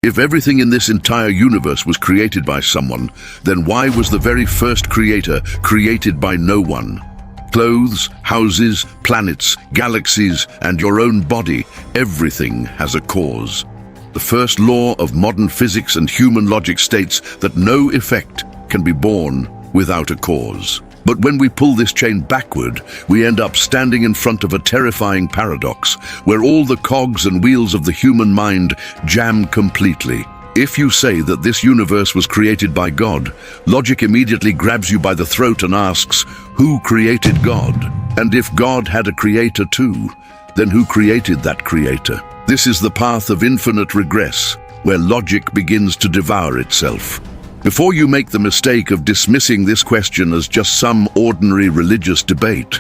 If everything in this entire universe was created by someone, then why was the very first creator created by no one? Clothes, houses, planets, galaxies, and your own body, everything has a cause. The first law of modern physics and human logic states that no effect can be born without a cause. But when we pull this chain backward, we end up standing in front of a terrifying paradox, where all the cogs and wheels of the human mind jam completely. If you say that this universe was created by God, logic immediately grabs you by the throat and asks, who created God? And if God had a creator too, then who created that creator? This is the path of infinite regress, where logic begins to devour itself. Before you make the mistake of dismissing this question as just some ordinary religious debate,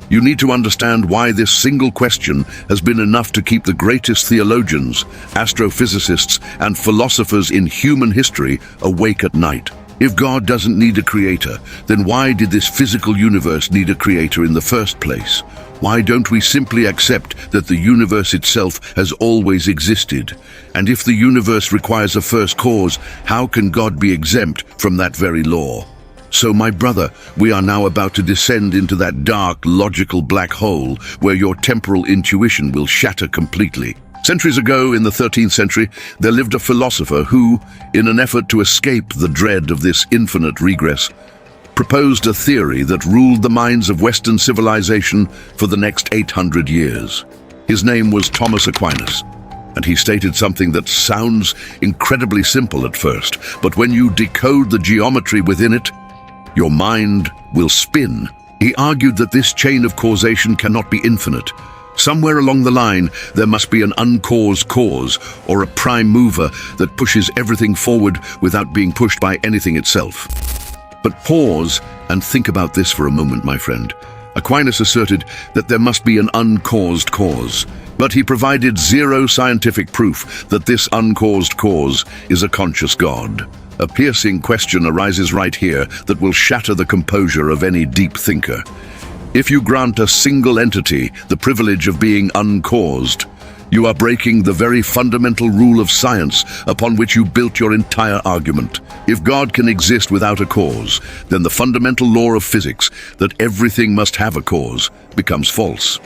you need to understand why this single question has been enough to keep the greatest theologians, astrophysicists, and philosophers in human history awake at night. If God doesn't need a creator, then why did this physical universe need a creator in the first place? Why don't we simply accept that the universe itself has always existed? And if the universe requires a first cause, how can God be exempt from that very law? So, my brother, we are now about to descend into that dark, logical black hole where your temporal intuition will shatter completely. Centuries ago, in the 13th century, there lived a philosopher who, in an effort to escape the dread of this infinite regress, proposed a theory that ruled the minds of Western civilization for the next 800 years. His name was Thomas Aquinas, and he stated something that sounds incredibly simple at first, but when you decode the geometry within it, your mind will spin. He argued that this chain of causation cannot be infinite. Somewhere along the line, there must be an uncaused cause, or a prime mover that pushes everything forward without being pushed by anything itself. But pause and think about this for a moment, my friend. Aquinas asserted that there must be an uncaused cause, but he provided zero scientific proof that this uncaused cause is a conscious God. A piercing question arises right here that will shatter the composure of any deep thinker. If you grant a single entity the privilege of being uncaused, you are breaking the very fundamental rule of science upon which you built your entire argument. If God can exist without a cause, then the fundamental law of physics, that everything must have a cause, becomes false.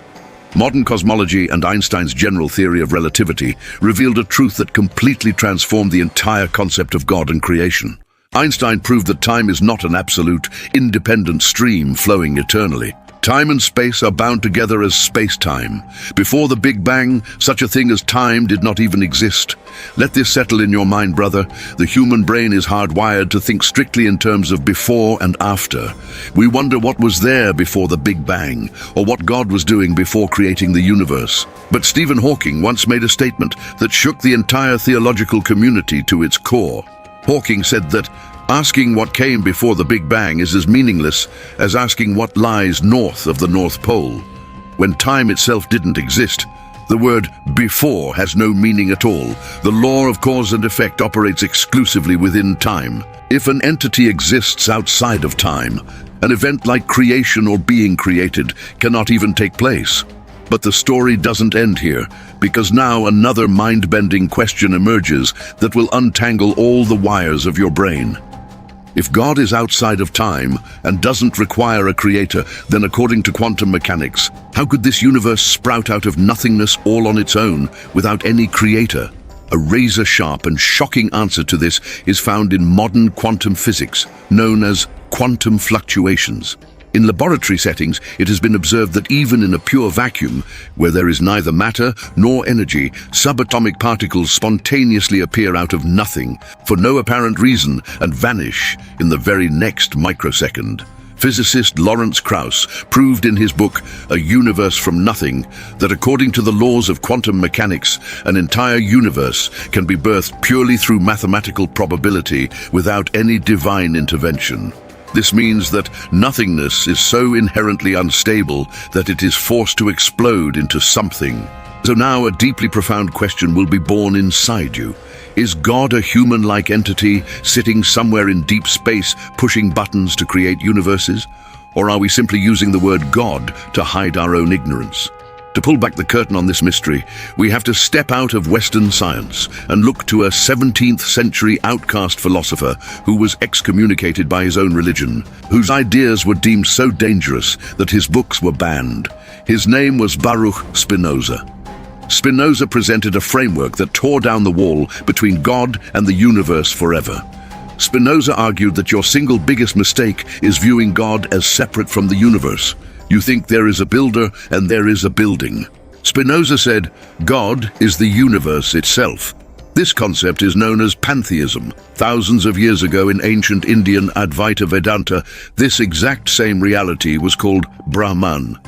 Modern cosmology and Einstein's general theory of relativity revealed a truth that completely transformed the entire concept of God and creation. Einstein proved that time is not an absolute, independent stream flowing eternally. Time and space are bound together as space-time. Before the Big Bang, such a thing as time did not even exist. Let this settle in your mind, brother. The human brain is hardwired to think strictly in terms of before and after. We wonder what was there before the Big Bang, or what God was doing before creating the universe. But Stephen Hawking once made a statement that shook the entire theological community to its core. Hawking said that asking what came before the Big Bang is as meaningless as asking what lies north of the North Pole. When time itself didn't exist, the word before has no meaning at all. The law of cause and effect operates exclusively within time. If an entity exists outside of time, an event like creation or being created cannot even take place. But the story doesn't end here, because now another mind-bending question emerges that will untangle all the wires of your brain. If God is outside of time and doesn't require a creator, then according to quantum mechanics, how could this universe sprout out of nothingness all on its own without any creator? A razor-sharp and shocking answer to this is found in modern quantum physics, known as quantum fluctuations. In laboratory settings, it has been observed that even in a pure vacuum, where there is neither matter nor energy, subatomic particles spontaneously appear out of nothing, for no apparent reason, and vanish in the very next microsecond. Physicist Lawrence Krauss proved in his book, A Universe from Nothing, that according to the laws of quantum mechanics, an entire universe can be birthed purely through mathematical probability without any divine intervention. This means that nothingness is so inherently unstable that it is forced to explode into something. So now a deeply profound question will be born inside you. Is God a human-like entity sitting somewhere in deep space pushing buttons to create universes? Or are we simply using the word God to hide our own ignorance? To pull back the curtain on this mystery, we have to step out of Western science and look to a 17th century outcast philosopher who was excommunicated by his own religion, whose ideas were deemed so dangerous that his books were banned. His name was Baruch Spinoza. Spinoza presented a framework that tore down the wall between God and the universe forever. Spinoza argued that your single biggest mistake is viewing God as separate from the universe. You think there is a builder and there is a building. Spinoza said, God is the universe itself. This concept is known as pantheism. Thousands of years ago in ancient Indian Advaita Vedanta, this exact same reality was called Brahman.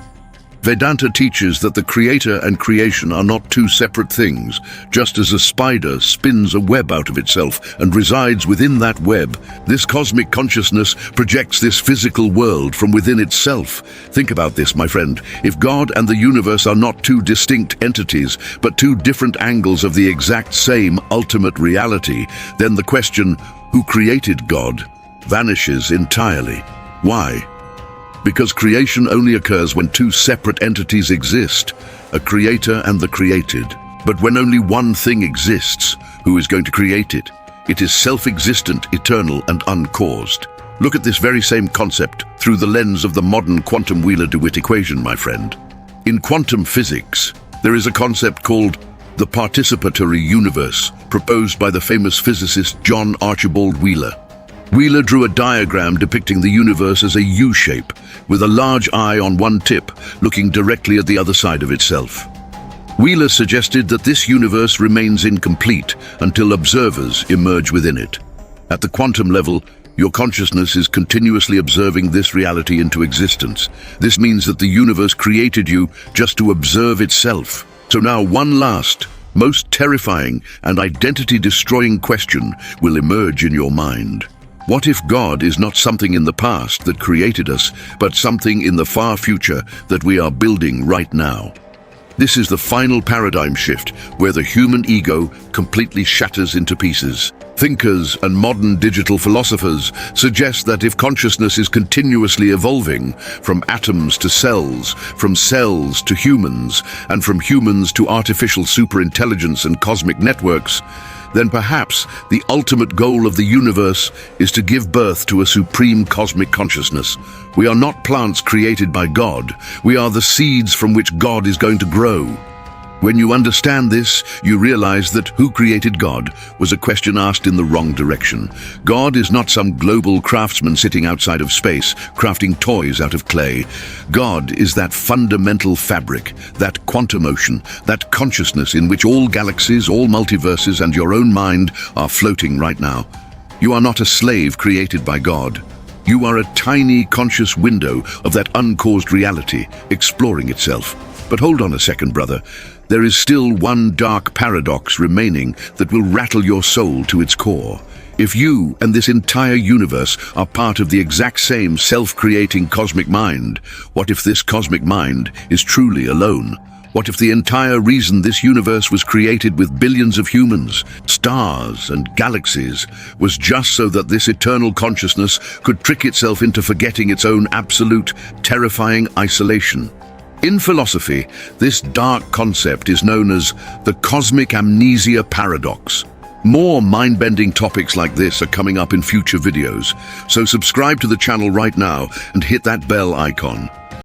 Vedanta teaches that the creator and creation are not two separate things. Just as a spider spins a web out of itself and resides within that web, this cosmic consciousness projects this physical world from within itself. Think about this, my friend. If God and the universe are not two distinct entities, but two different angles of the exact same ultimate reality, then the question, who created God, vanishes entirely. Why? Because creation only occurs when two separate entities exist, a creator and the created. But when only one thing exists, who is going to create it? It is self-existent, eternal, and uncaused. Look at this very same concept through the lens of the modern quantum Wheeler-DeWitt equation, my friend. In quantum physics, there is a concept called the Participatory Universe, proposed by the famous physicist John Archibald Wheeler. Wheeler drew a diagram depicting the universe as a U-shape, with a large eye on one tip, looking directly at the other side of itself. Wheeler suggested that this universe remains incomplete until observers emerge within it. At the quantum level, your consciousness is continuously observing this reality into existence. This means that the universe created you just to observe itself. So now one last, most terrifying and identity-destroying question will emerge in your mind. What if God is not something in the past that created us, but something in the far future that we are building right now? This is the final paradigm shift where the human ego completely shatters into pieces. Thinkers and modern digital philosophers suggest that if consciousness is continuously evolving, from atoms to cells, from cells to humans, and from humans to artificial superintelligence and cosmic networks, then perhaps the ultimate goal of the universe is to give birth to a supreme cosmic consciousness. We are not plants created by God. We are the seeds from which God is going to grow. When you understand this, you realize that who created God was a question asked in the wrong direction. God is not some global craftsman sitting outside of space, crafting toys out of clay. God is that fundamental fabric, that quantum ocean, that consciousness in which all galaxies, all multiverses, and your own mind are floating right now. You are not a slave created by God. You are a tiny conscious window of that uncaused reality, exploring itself. But hold on a second, brother. There is still one dark paradox remaining that will rattle your soul to its core. If you and this entire universe are part of the exact same self-creating cosmic mind, what if this cosmic mind is truly alone? What if the entire reason this universe was created with billions of humans, stars, and galaxies was just so that this eternal consciousness could trick itself into forgetting its own absolute, terrifying isolation? In philosophy, this dark concept is known as the cosmic amnesia paradox. More mind-bending topics like this are coming up in future videos, so subscribe to the channel right now and hit that bell icon.